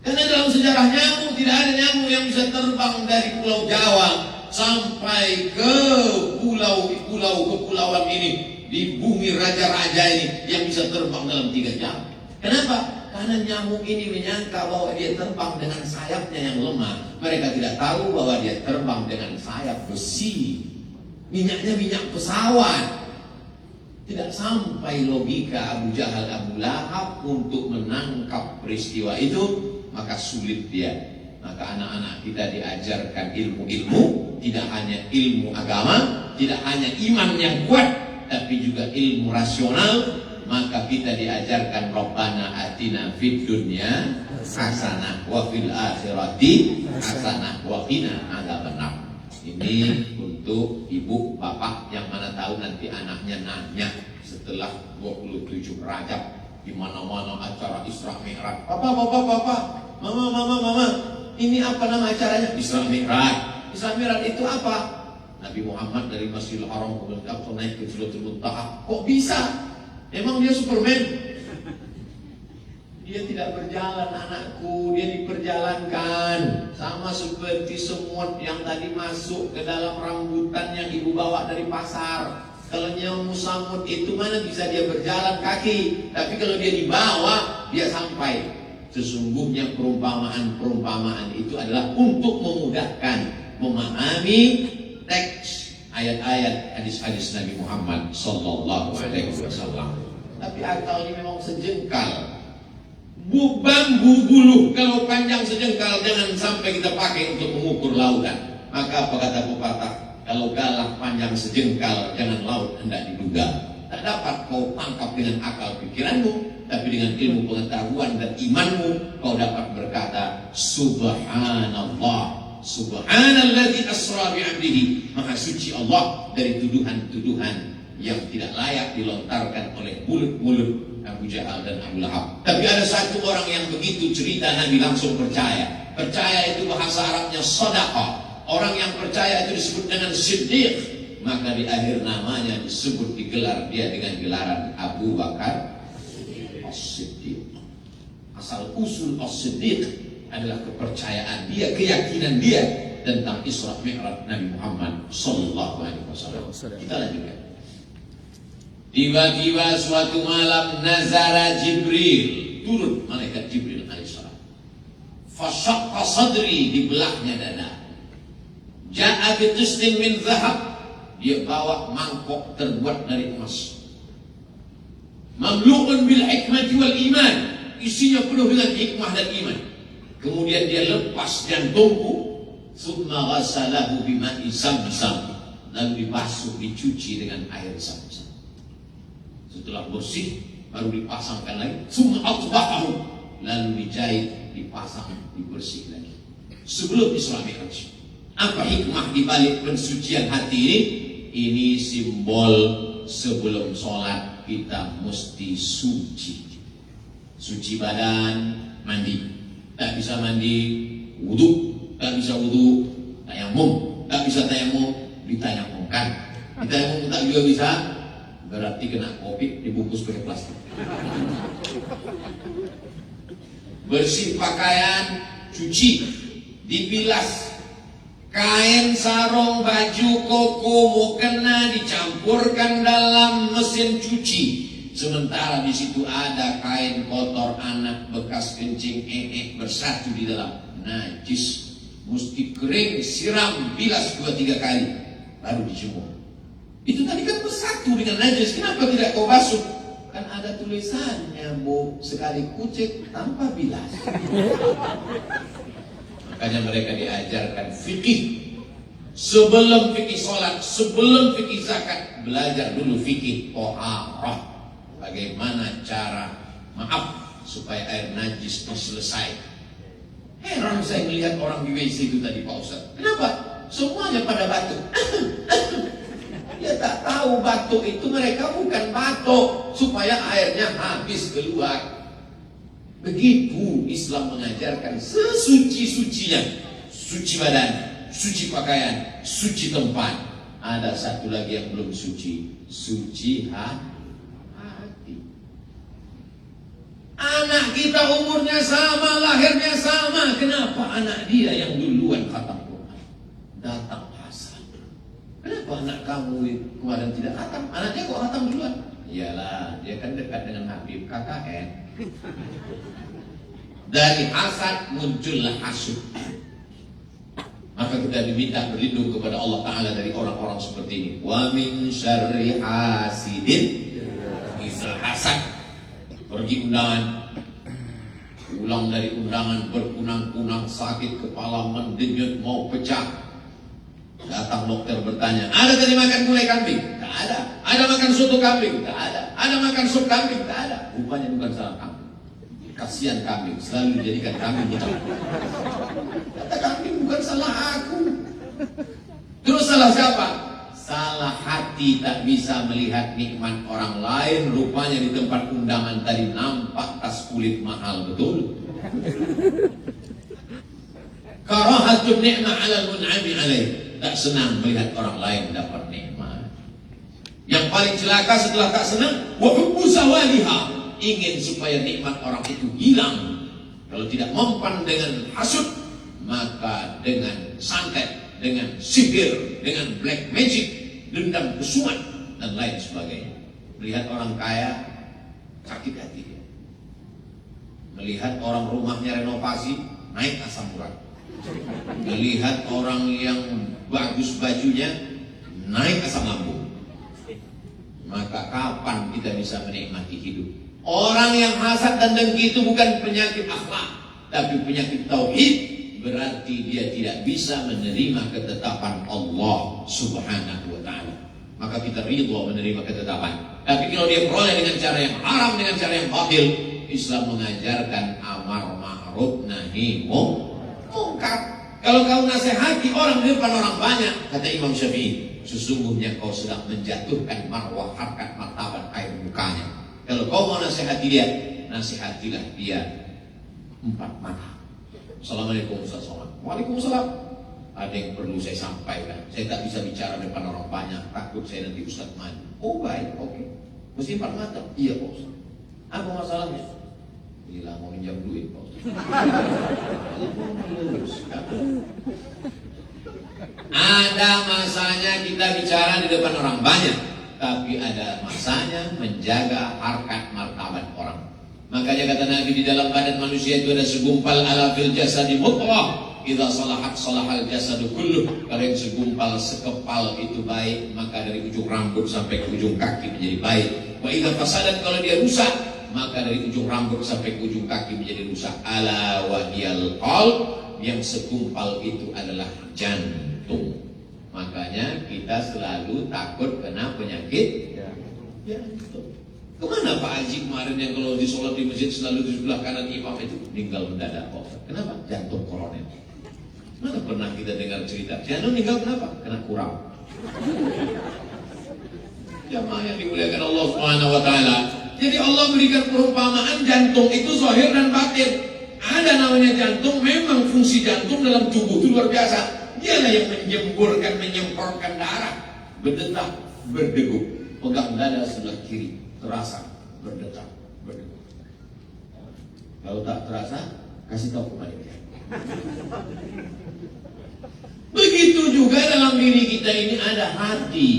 Karena dalam sejarah nyamuk tidak ada nyamuk yang bisa terbang dari Pulau Jawa sampai ke kepulauan ini, di bumi raja-raja ini, yang bisa terbang dalam 3 jam. Kenapa? Karena nyamuk ini menyangka bahwa dia terbang dengan sayapnya yang lemah. Mereka tidak tahu bahwa dia terbang dengan sayap besi. Minyaknya minyak pesawat. Tidak sampai logika Abu Jahal, Abu Lahab untuk menangkap peristiwa itu, maka sulit dia. Maka anak-anak kita diajarkan ilmu-ilmu, tidak hanya ilmu agama, tidak hanya iman yang kuat, tapi juga ilmu rasional. Maka kita diajarkan Rabbana atina fid dunya hasanah wa fil akhirati hasanah wa qina adzabannar. Ini untuk ibu bapak yang mana tahu nanti anaknya nanya setelah 27 Rajab di mana-mana acara Isra Mi'raj. Papa, mama, ini apa nama acaranya? Isra Mi'raj. Isra Mi'raj itu apa? Nabi Muhammad dari Masjidil Haram ke Masjidil Aqsa naik ke Sidratul Muntaha. Kok bisa? Emang dia Superman? Dia tidak berjalan anakku, dia diperjalankan. Sama seperti semut yang tadi masuk ke dalam rambutan yang ibu bawa dari pasar. Kalau nyamuk samut itu mana bisa dia berjalan kaki, tapi kalau dia dibawa, dia sampai. Sesungguhnya perumpamaan itu adalah untuk memudahkan memahami teks ayat-ayat hadis-hadis Nabi Muhammad sallallahu alaihi wasallam. Tapi akal ini memang sejengkal. Bambu buluh kalau panjang sejengkal jangan sampai kita pakai untuk mengukur lautan. Maka apa kata pepatah? Kalau galah panjang sejengkal, jangan laut hendak diduga. Tak dapat kau tangkap dengan akal pikiranmu, tapi dengan ilmu pengetahuan dan imanmu kau dapat berkata Subhanallah, Subhanalladzi asra bi'abdihi. Maha suci Allah dari tuduhan-tuduhan yang tidak layak dilontarkan oleh mulut-mulut Abu Jahal dan Abu Lahab. Tapi ada satu orang yang begitu cerita Nabi langsung percaya. Percaya itu bahasa Arabnya shadaqah. Orang yang percaya itu disebut dengan siddiq. Maka di akhir namanya disebut, digelar dia dengan gelaran Abu Bakar As-Siddiq. Asal usul As-Siddiq adalah kepercayaan dia, keyakinan dia tentang Isra Mi'raj Nabi Muhammad sallallahu alaihi wasallam. Kita lanjutkan. Tiba-tiba suatu malam nazara Jibril, turun malaikat Jibril alaihissalam. Fasyaqqa sadri, dibelahnya dada. Ja'a bitisnin min zahab, dia bawa mangkok terbuat dari emas. Mamlu'un bil hikmati wal iman, isinya penuh dengan hikmah dan iman. Kemudian dia lepas jantungku, summa ghasalahu bima'i zamzam, lalu dibasuh, dicuci dengan air zamzam. Setelah bersih baru dipasangkan lagi, summa atba'ahu, lalu dijahit, dipasang, dibersih lagi. Sebelum Isra Mi'raj. Apa hikmah di balik pensucian hati ini? Ini simbol sebelum sholat kita mesti suci. Suci badan, mandi. Tak bisa mandi, wudu. Tak bisa wudu, tayamum. Tak bisa tayamum, ditayamumkan. Ditayamum tak juga bisa, berarti kena COVID dibungkus pakai plastik. Bersih pakaian, cuci, dibilas. Kain, sarung, baju, koko, mukena dicampurkan dalam mesin cuci. Sementara di situ ada kain kotor anak bekas kencing bersatu di dalam, najis. Mesti kering, siram, bilas 2-3 kali, baru dijemur. Itu tadi kan bersatu dengan najis. Kenapa tidak kau basuh? Kan ada tulisannya, Bu, sekali kucek tanpa bilas. Makanya mereka diajarkan fikih. Sebelum fikih sholat, sebelum fikih zakat, belajar dulu fikih toharah. Bagaimana cara, supaya air najis itu selesai. Heran saya melihat orang di WC itu tadi, Pak Ustaz. Kenapa? Semuanya pada batuk. Dia tak tahu batuk itu mereka bukan batuk supaya airnya habis keluar. Begitu Islam mengajarkan sesuci-sucinya. Suci badan, suci pakaian, suci tempat. Ada satu lagi yang belum suci, suci hati. Anak kita umurnya sama, lahirnya sama. Kenapa anak dia yang duluan khatam Quran? Datang Hasan. Kenapa anak kamu kemarin tidak khatam? Anaknya kok khatam duluan? Iyalah, dia kan dekat dengan Habib KKN. Dari hasad muncullah hasud. Maka kita diminta berlindung kepada Allah Ta'ala dari orang-orang seperti ini. Wa min syarri hasidin idza hasad. Pergi undangan, pulang dari undangan berkunang-kunang, sakit kepala, mendenyut, mau pecah. Datang dokter bertanya, ada tadi makan gulai kambing? Tak ada. Ada makan soto kambing? Tak ada. Ada makan sup kambing? Tak ada. Rupanya bukan salah kambing. Kasihan kambing, selalu dijadikan kambing hitam. Kata kambing, bukan salah aku. Terus salah siapa? Salah hati, tak bisa melihat nikmat orang lain. Rupanya di tempat undangan tadi nampak tas kulit mahal betul. Karahatun ni'mah 'alal mun'ami 'alaih. Tak senang melihat orang lain dapat nikmat. Yang paling celaka setelah tak senang, wa hubbu zawaliha. Ingin supaya nikmat orang itu hilang. Kalau tidak mempan dengan hasud, maka dengan santet, dengan sihir, dengan black magic, dendam kesumat, dan lain sebagainya. Melihat orang kaya, sakit hati dia. Melihat orang rumahnya renovasi, naik asam urat. Melihat orang yang bagus bajunya, naik asam lambung. Maka kapan kita bisa menikmati hidup? Orang yang hasad dan dengki itu bukan penyakit akhlak, tapi penyakit tauhid. Berarti dia tidak bisa menerima ketetapan Allah Subhanahu wa ta'ala. Maka kita ridha menerima ketetapan. Tapi kalau dia peroleh dengan cara yang haram, dengan cara yang batil, Islam mengajarkan amar ma'ruf nahi munkar. Kalau kau nasihati orang di depan orang banyak, kata Imam Syafi'i, sesungguhnya kau sedang menjatuhkan marwah, harkat, martabat air mukanya. Kalau kau mau nasihati dia, nasihatilah dia 4 mata. Assalamualaikum Ustaz Somad. Waalaikumsalam. Ada yang perlu saya sampaikan. Saya tak bisa bicara depan orang banyak, takut saya nanti Ustaz maju. Oh baik, oke. Mesti 4 mata? Iya Pak Ustaz. Apa masalahnya? Gila, mau minjam duit Pak Ustaz. Ada masanya kita bicara di depan orang banyak, tapi ada masanya menjaga harkat martabat orang. Makanya kata Nabi, di dalam badan manusia itu ada segumpal ala fil jasadi mudghah. Idza salahat salahal jasadu kulluh. Kalau yang segumpal sekepal itu baik, maka dari ujung rambut sampai ke ujung kaki menjadi baik. Wa idza fasadat, kalau dia rusak, maka dari ujung rambut sampai ke ujung kaki menjadi rusak. Ala wa hiyal qalb, yang segumpal itu adalah jantung. Makanya kita selalu takut kena penyakit jantung. Kemana Pak Haji kemarin yang kalau di sholat di masjid selalu di sebelah kanan imam itu meninggal mendadak? Kenapa? Jantung koroner. Mana pernah kita dengar cerita jantung meninggal kenapa? Kena kurang. Jamaah yang dimuliakan Allah Subhanahu wa ta'ala. Jadi Allah berikan perumpamaan jantung itu zahir dan batin. Ada namanya jantung, memang fungsi jantung dalam tubuh itu luar biasa. Dialah yang menjemburkan, menyemprotkan darah, berdetak, berdegup. Pegang dada sebelah kiri, terasa berdetak, berdegup. Kalau tak terasa, kasih tahu kepada dia. Begitu juga dalam diri kita ini ada hati,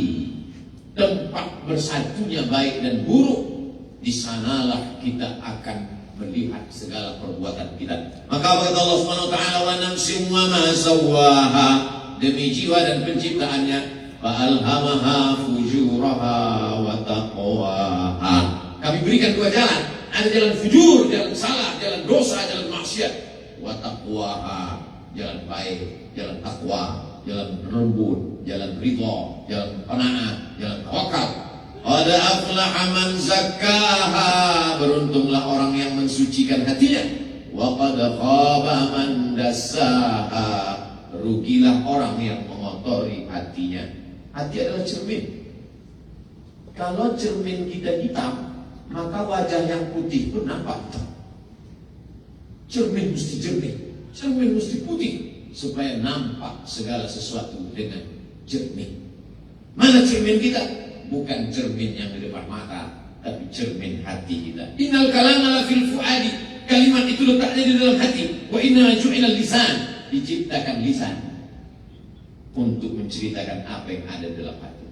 tempat bersatunya baik dan buruk. Di sanalah kita akan melihat segala perbuatan kita. Maka kata Allah Subhanahu wa taala, wa nafsin wa ma sawwaha, demi jiwa dan penciptaannya, fa alhamaha fujuraha wa taqwaha. Kami berikan dua jalan, ada jalan fujur, jalan salah, jalan dosa, jalan maksiat, wa taqwaha, jalan baik, jalan takwa, jalan lembut, jalan ridha, jalan qanaah, jalan tawakal. Qad aflaha man zakkaha, beruntunglah orang yang mensucikan hatinya. Wa qad khaba man dassaha, rugilah orang yang mengotori hatinya. Hati adalah cermin. Kalau cermin kita hitam, maka wajah yang putih pun nampak hitam. Cermin mesti jernih, cermin mesti putih, supaya nampak segala sesuatu dengan jernih. Mana cermin kita? Bukan cermin yang di depan mata, tapi cermin hati kita. Innal kalama fil fuadi, kalimat itu letaknya di dalam hati. Wa inna ju'ilal lisan, diciptakan lisan untuk menceritakan apa yang ada dalam hati.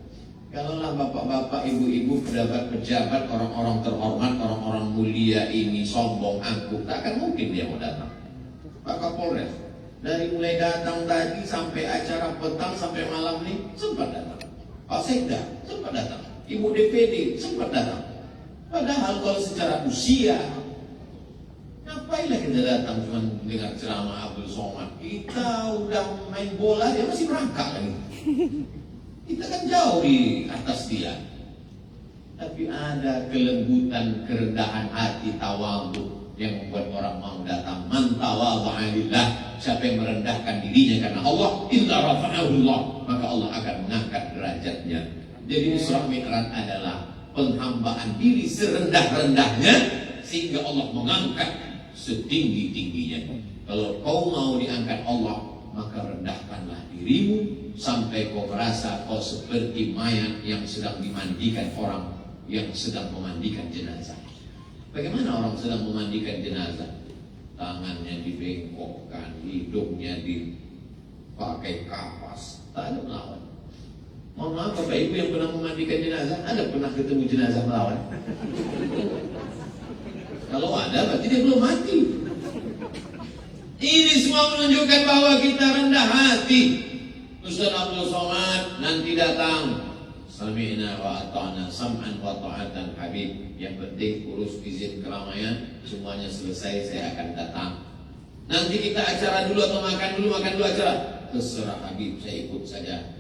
Kalaulah bapak-bapak, ibu-ibu, pejabat, orang-orang terhormat, orang-orang mulia ini sombong, angkuh, tak akan mungkin dia mau datang. Pak Kapolres, dari mulai datang tadi sampai acara petang sampai malam nih sempat datang. Pak Sekda sempat datang, Ibu DPD sempat datang. Padahal kalau secara usia, ngapainlah kita datang cuma dengar ceramah Abdul Somad? Kita udah main bola, dia masih merangkak lagi. Kita kan jauh di atas dia. Tapi ada kelembutan, kerendahan hati, tawadhu yang membuat orang mau datang. Man tawadha'a lillah, siapa yang merendahkan dirinya karena Allah, illa rafa'ahu Allah, maka Allah akan mengangkat derajatnya. Jadi Isra Mi'raj adalah penghambaan diri serendah-rendahnya sehingga Allah mengangkat setinggi-tingginya. Kalau kau mau diangkat Allah, maka rendahkanlah dirimu sampai kau merasa kau seperti mayat yang sedang dimandikan orang yang sedang memandikan jenazah. Bagaimana orang sedang memandikan jenazah? Tangannya dibengkokkan, hidungnya dipakai kapas, tak ada melawan. Mohon maaf Bapak Ibu yang pernah memandikan jenazah, ada pernah ketemu jenazah melawan? Kalau ada berarti dia belum mati. Ini semua menunjukkan bahwa kita rendah hati. Ustaz Abdul Somad nanti datang, sami'na wa ata'na sam'an wa ta'atan Habib. Yang penting urus izin keramaian, semuanya selesai saya akan datang. Nanti kita acara dulu atau makan dulu acara. Terserah Habib, saya ikut saja.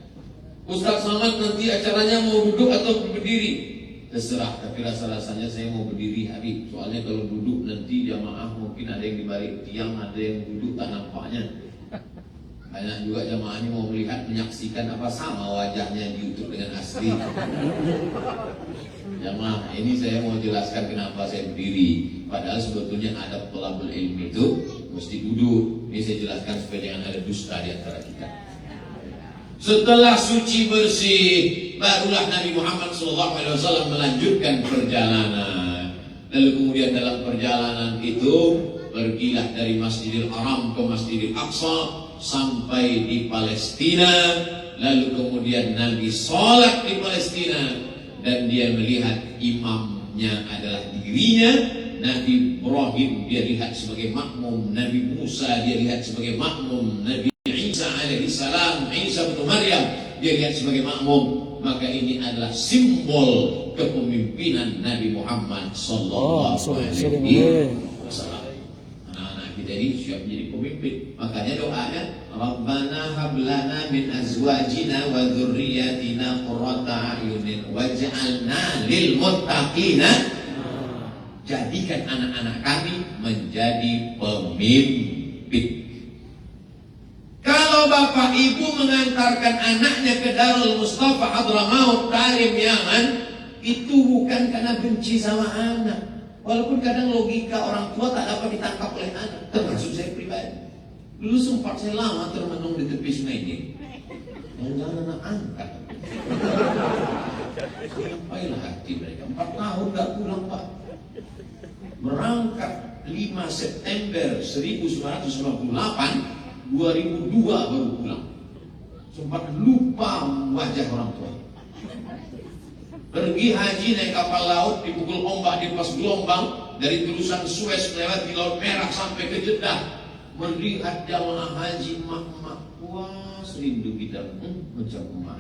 Ustaz Somad nanti acaranya mau duduk atau berdiri? Terserah, tapi rasa-rasanya saya mau berdiri Habib. Soalnya kalau duduk nanti jamaah mungkin ada yang dibalik tiang, ada yang duduk tak nampaknya. Banyak juga jamaah ini mau melihat, menyaksikan apa sama wajahnya di YouTube dengan asli. Jamaah ini saya mau jelaskan kenapa saya berdiri. Padahal sebetulnya ada thalabul ilmi itu mesti duduk. Ini saya jelaskan supaya jangan ada dusta di antara kita. Setelah suci bersih, barulah Nabi Muhammad SAW melanjutkan perjalanan. Lalu kemudian dalam perjalanan itu pergilah dari Masjidil Haram ke Masjidil Aqsa sampai di Palestina. Lalu kemudian Nabi sholat di Palestina dan dia melihat imamnya adalah dirinya. Nabi Ibrahim dia lihat sebagai makmum, Nabi Musa dia lihat sebagai makmum, Nabi Isa alaihi salam, Isa bin Maryam dia lihat sebagai makmum. Maka ini adalah simbol kepemimpinan Nabi Muhammad sallallahu alaihi wasallam. Anak-anak kita ini siap menjadi pemimpin. Makanya doanya, Rabbana hab lana min azwajina wa dzurriyyatina qurrata a'yunin waj'alna lil muttaqina, jadikan anak-anak kami menjadi pemimpin. Kalau bapak ibu mengantarkan anaknya ke Darul Mustafa Hadramaut Tarim Yaman, itu bukan karena benci sama anak. Walaupun kadang logika orang tua tak dapat ditangkap oleh anak, termasuk saya pribadi. Dulu sempat saya lama termenung di tepi sungai ini. Jangan anak angkat. Sampailah hati mereka. 4 tahun gak pulang Pak. Berangkat 5 September 1998, 2002 baru pulang. Sempat lupa wajah orang tua. Pergi haji naik kapal laut, dipukul ombak di pas gelombang, dari terusan Suez lewat di Laut Merah sampai ke Jeddah. Melihat jamaah haji emak-emak, wah serindu kita macam emak.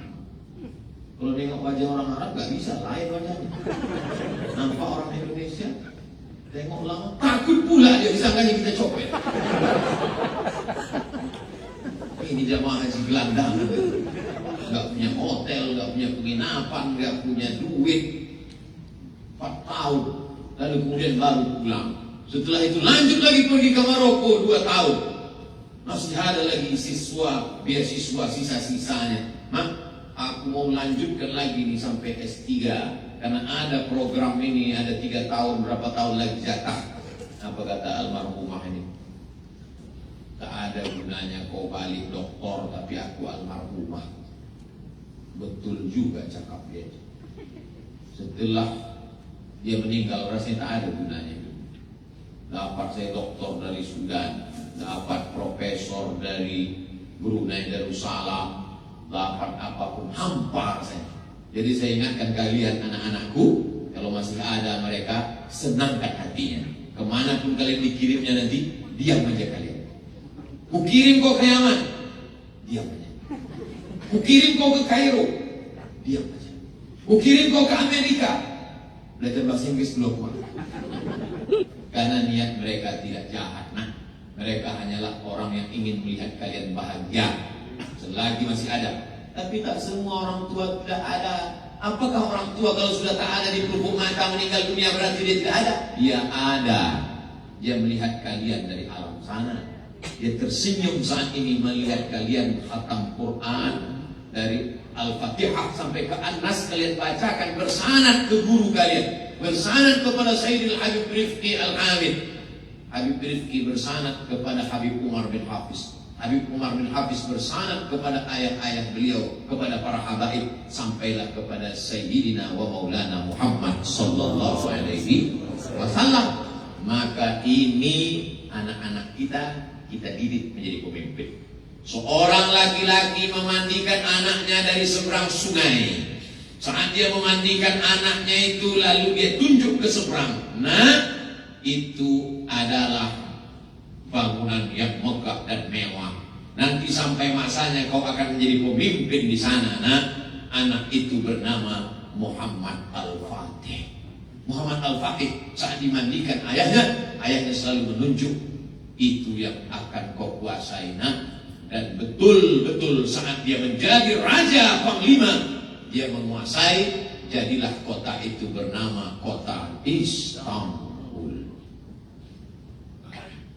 Kalau nengok wajah orang Arab gak bisa, lain wajahnya. Nampak orang Indonesia, tengok lama, takut pula dia disangkanya kita copet. Ini jamaah haji gelandangan, gak punya hotel, gak punya penginapan, gak punya duit. 4 tahun, lalu kemudian baru pulang. Setelah itu lanjut lagi pergi ke Maroko 2 tahun. Masih ada lagi siswa, beasiswa sisa-sisanya. Aku mau lanjutkan lagi nih sampai S3. Karena ada program ini, ada 3 tahun, berapa tahun lagi jatah. Apa kata almarhumah ini? Tak ada gunanya kau balik doktor, tapi aku almarhumah. Betul juga cakap dia. Setelah dia meninggal, rasanya tak ada gunanya. Dapat saya doktor dari Sudan, dapat profesor dari Brunei Darussalam, dapat apapun, hampa saya. Jadi saya ingatkan kalian anak-anakku, kalau masih ada mereka, senangkan hatinya. Kemanapun kalian dikirimnya nanti, diam aja kalian. Kukirim kau ke Yaman, diam aja. Kukirim kau ke Kairo, diam aja. Kukirim kau ke Amerika, belajar bahasa Inggris belum. Karena niat mereka tidak jahat. Nah, mereka hanyalah orang yang ingin melihat kalian bahagia selagi masih ada. Tapi tak semua orang tua tidak ada. Apakah orang tua kalau sudah tak ada di pelupuk mata meninggal dunia berarti dia tidak ada? Dia ada. Dia melihat kalian dari alam sana. Dia tersenyum saat ini melihat kalian khatam Quran dari Al-Fatihah sampai ke An-Nas kalian bacakan bersanad ke guru kalian, bersanad kepada Sayyidil Habib Rifqi Al-Hamid. Habib Rifqi bersanad kepada Habib Umar bin Hafiz. Habib Umar bin Hafiz bersanad kepada ayah-ayah beliau, kepada para habaib, sampailah kepada Sayyidina wa Maulana Muhammad sallallahu alaihi wasallam. Maka ini anak-anak kita didik menjadi pemimpin. Seorang laki-laki memandikan anaknya dari seberang sungai. Saat dia memandikan anaknya itu, lalu dia tunjuk ke seberang. Nah, itu adalah bangunan yang megah dan mewah. Nanti sampai masanya kau akan menjadi pemimpin di sana. Nah, anak itu bernama Muhammad Al-Fatih. Muhammad Al-Fatih saat dimandikan ayahnya selalu menunjuk, itu yang akan kau kuasai. Nah, dan betul-betul saat dia menjadi raja panglima, dia menguasai, jadilah kota itu bernama kota Istanbul.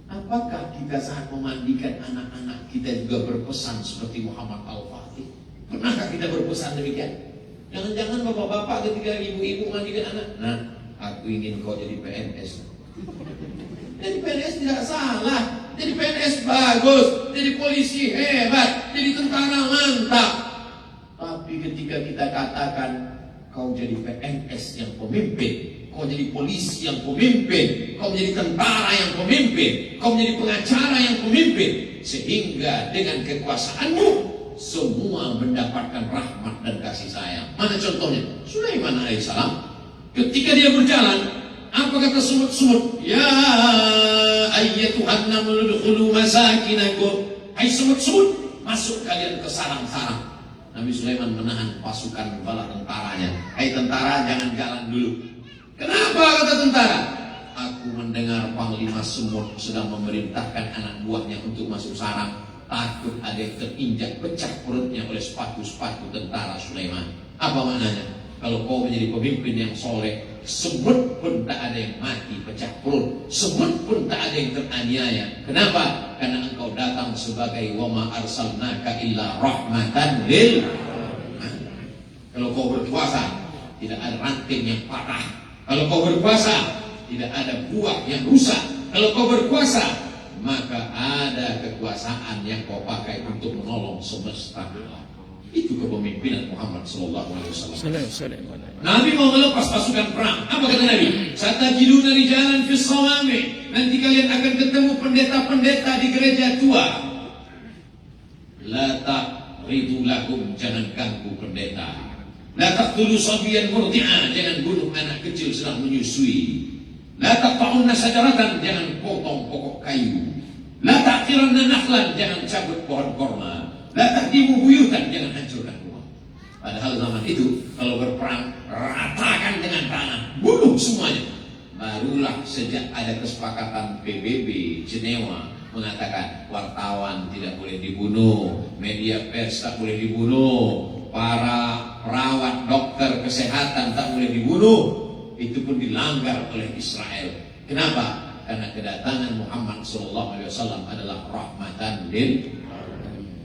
Apakah kita saat memandikan anak-anak kita juga berpesan seperti Muhammad Al-Fatih? Pernahkah kita berpesan demikian? Jangan-jangan bapak-bapak ketika ibu-ibu memandikan anak, nah, aku ingin kau jadi PNS. Jadi PNS tidak salah, jadi PNS bagus, jadi polisi hebat, jadi tentara mantap. Tapi ketika kita katakan kau jadi PNS yang pemimpin, kau jadi polisi yang pemimpin, kau menjadi tentara yang pemimpin, kau menjadi pengacara yang pemimpin, sehingga dengan kekuasaanmu semua mendapatkan rahmat dan kasih sayang. Mana contohnya? Sulaiman alaihissalam ketika dia berjalan, apa kata semut-semut? Ya ayyatuhan namlu udkhulu masakinakum. Hai semut-semut, masuk kalian ke sarang-sarang. Nabi Sulaiman menahan pasukan bala tentaranya. Hai tentara, jangan jalan dulu. Kenapa kata tentara? Aku mendengar panglima semut sedang memerintahkan anak buahnya untuk masuk sarang. Takut ada yang terinjak pecah perutnya oleh sepatu-sepatu tentara Sulaiman. Apa maknanya? Kalau kau menjadi pemimpin yang soleh, semut pun tak ada yang mati pecah perut, semut pun tak ada yang teraniaya. Kenapa? Karena engkau datang sebagai wama arsalnaka illa rahmatan lil. Kalau kau berpuasa, tidak ada ranting yang patah. Kalau kau berpuasa, tidak ada buah yang rusak. Kalau kau berpuasa, maka ada kekuatan kekuasaan yang kau pakai untuk menolong semesta. Itu kepemimpinan Muhammad sallallahu alaihi wasallam. Nabi mau melepas pasukan perang. Apa kata Nabi? Satajiduna rijalan fis sawami. Nanti kalian akan ketemu pendeta-pendeta di gereja tua. La taqridu lakum, jangan ganggu pendeta. La taqtulu sabiyan murdi'a, jangan bunuh anak kecil sedang menyusui. La taqta'unna sajaratan, jangan potong pokok kayu. La ta'tiranna nakhlan, jangan cabut pohon korma. La tahdimu buyutan, jangan hancurkan rumah. Padahal zaman itu kalau berperang ratakan dengan tanah, bunuh semuanya. Barulah sejak ada kesepakatan PBB Jenewa mengatakan wartawan tidak boleh dibunuh, media pers tak boleh dibunuh, para perawat, dokter kesehatan tak boleh dibunuh. Itu pun dilanggar oleh Israel. Kenapa? Karena kedatangan Muhammad SAW adalah rahmatan lil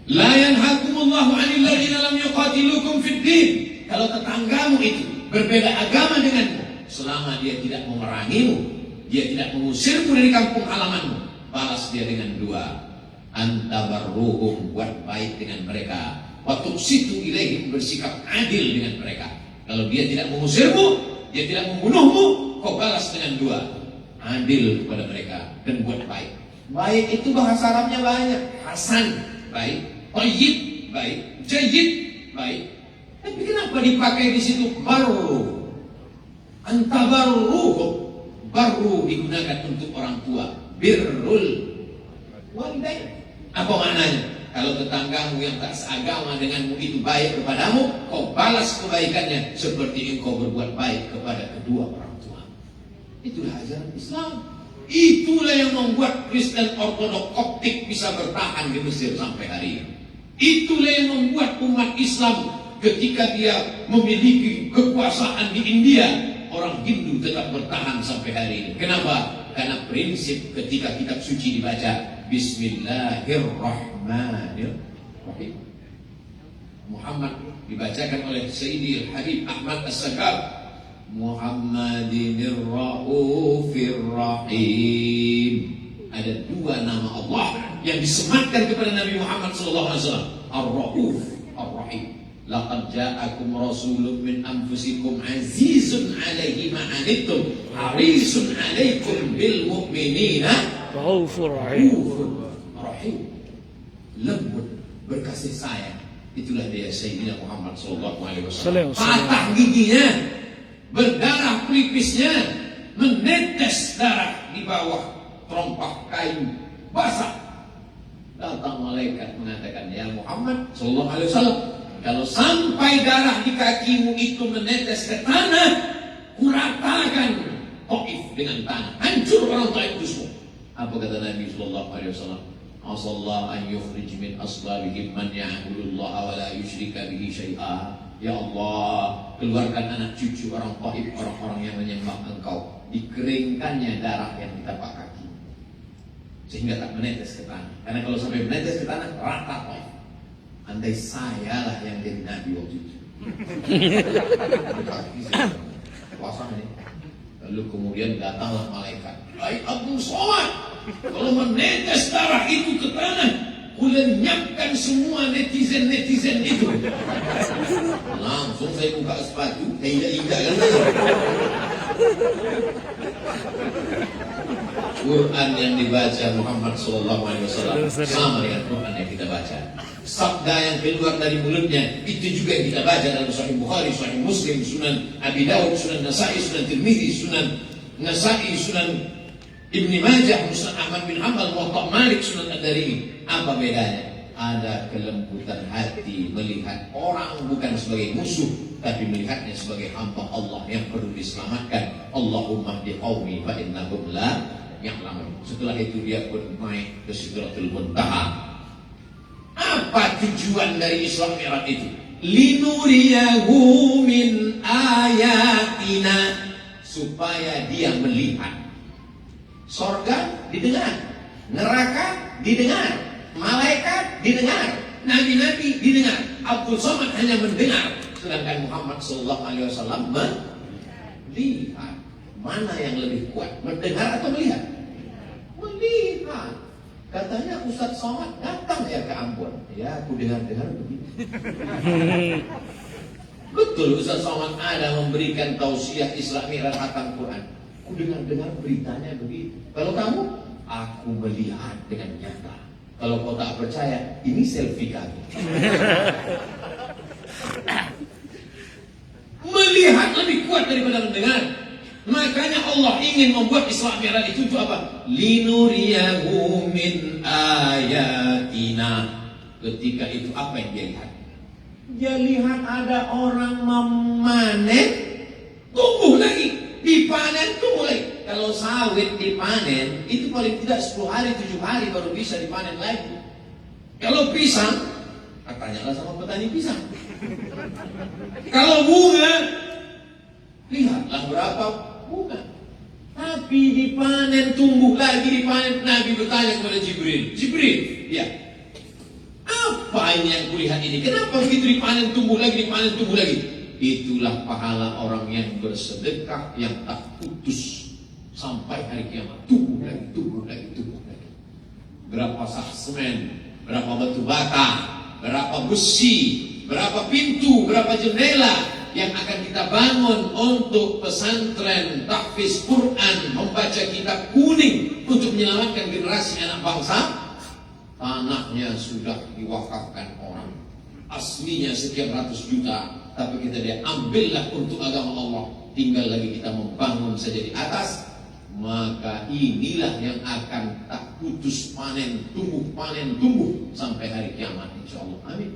la yanhakumullahu 'anil ladzina lam yuqatilukum fid din. Kalau tetanggamu itu berbeda agama denganmu, selama dia tidak memerangimu, dia tidak mengusirmu dari kampung halamanmu, balas dia dengan dua. Antabarruhum, buat baik dengan mereka. Wa tuqsitu ilaihim, bersikap adil dengan mereka. Kalau dia tidak mengusirmu, dia tidak membunuhmu, kau balas dengan dua. Adil kepada mereka dan buat baik. Baik itu bahasa Arabnya banyak. Hasan, baik. Tayyib, baik. Jayyid, baik. Tapi kenapa dipakai di situ barru? Antabarruhum. Barru digunakan untuk orang tua. Birrul walidain. Apa maknanya? Kalau tetanggamu yang tak seagama denganmu itu baik kepadamu, kau balas kebaikannya seperti engkau berbuat baik kepada kedua orang tua. Itulah ajaran Islam. Itulah yang membuat Kristen Ortodok Koptik bisa bertahan di Mesir sampai hari ini. Itulah yang membuat umat Islam ketika dia memiliki kekuasaan di India, orang Hindu tetap bertahan sampai hari ini. Kenapa? Karena prinsip ketika kitab suci dibaca, Bismillahirrahmanirrahim. Muhammad dibacakan oleh Sayyidi Al-Habib Ahmad As-Sagab, Muhammadinir Raufir Rahim. Ada dua nama Allah yang disematkan kepada Nabi Muhammad SAW, Ar-Rauf, Ar-Rahim. Laqad ja'akum rasulun min anfusikum azizun 'alaihi ma 'anittum harisun 'alaikum bil mu'minina raufur rahim. Lembut, berkasih sayang. Itulah dia Sayyidina Muhammad SAW. Patah giginya, berdarah pelipisnya, menetes darah di bawah terompah kayu basah. Datang malaikat mengatakan, ya Muhammad SAW, kalau sampai darah di kakimu itu menetes ke tanah, kuratakan Taif dengan tanah, hancur orang Taif itu semua. Apa kata Nabi SAW? Asallahu an yukhrij min aslabihim man ya'budullaha wa la yusyrika bihi syai'a. Ya Allah, keluarkan anak cucu orang Taif, orang-orang yang menyembah Engkau, dikeringkannya darah yang di tapak kaki sehingga tak menetes ke tanah. Karena kalau sampai menetes ke tanah, rata Taif. Andai saya lah yang jadi Nabi waktu itu. Pasang ini. Lalu kemudian datanglah malaikat. Hai Abu Somad, kalau menetes darah itu ke tanah, kulenyapkan semua netizen-netizen itu. Langsung saya buka sepatu, indah kan? Quran yang dibaca Muhammad SAW sama dengan Quran yang kita baca. Sabda yang keluar dari mulutnya itu juga yang kita baca dalam Sahih Bukhari, Sahih Muslim, Sunan Abi Dawud, Sunan Nasa'i, Sunan Tirmidzi, Sunan Nasa'i, Sunan Ibni Majah, Musnad Ahmad bin Hanbal, Muwatta Malik, Sunan Ad-Darimi. Apa bedanya? Ada kelembutan hati melihat orang bukan sebagai musuh, tapi melihatnya sebagai hamba Allah yang perlu diselamatkan. Allahumma hdi qaumi fa innahum la ya'lamun. Setelah itu dia pun naik ke Sidratul Muntaha. Apa tujuan dari Isra Mi'raj itu? Linuriyahu min ayatina, supaya dia melihat. Sorga didengar, neraka didengar, malaikat didengar, nabi-nabi didengar. Abdul Somad hanya mendengar, sedangkan Muhammad SAW melihat. Mana yang lebih kuat, mendengar atau melihat? Melihat. Katanya Ustadz Somad datang ya ke Ambon. Ya, aku dengar-dengar begitu. Betul, Ustadz Somad ada memberikan tausiah Isra Mi'raj khatam Quran. Aku dengar-dengar beritanya begitu. Kalau kamu, aku melihat dengan nyata. Kalau kau tak percaya, ini selfie kami. Melihat lebih kuat daripada mendengar. Makanya Allah ingin membuat Isra Mi'raj itu untuk apa? Linuriyahu min ayatina. Ketika itu apa yang dia lihat? Dia lihat ada orang memanen, tumbuh lagi, dipanen, tumbuh lagi. Kalau sawit dipanen, itu paling tidak 10 hari, 7 hari baru bisa dipanen lagi. Kalau pisang, tanyalah sama petani pisang. Kalau bunga, lihatlah berapa bunga. Tapi dipanen, tumbuh lagi, dipanen. Nabi bertanya kepada Jibril, Jibril, ya, apa ini yang kulihat ini? Kenapa begitu dipanen, tumbuh lagi, dipanen, tumbuh lagi? Itulah pahala orang yang bersedekah yang tak putus sampai hari kiamat. Tumbuh lagi, tumbuh lagi, tumbuh lagi. Berapa sak semen, berapa batu bata, berapa besi, berapa pintu, berapa jendela yang akan kita bangun untuk pesantren tahfiz Quran, membaca kitab kuning untuk menyelamatkan generasi anak bangsa. Tanahnya sudah diwakafkan orang, aslinya sekian ratus juta, tapi kita dia ambillah untuk agama Allah. Tinggal lagi kita membangun saja di atas. Maka inilah yang akan tak putus panen tumbuh sampai hari kiamat, insya Allah. Amin.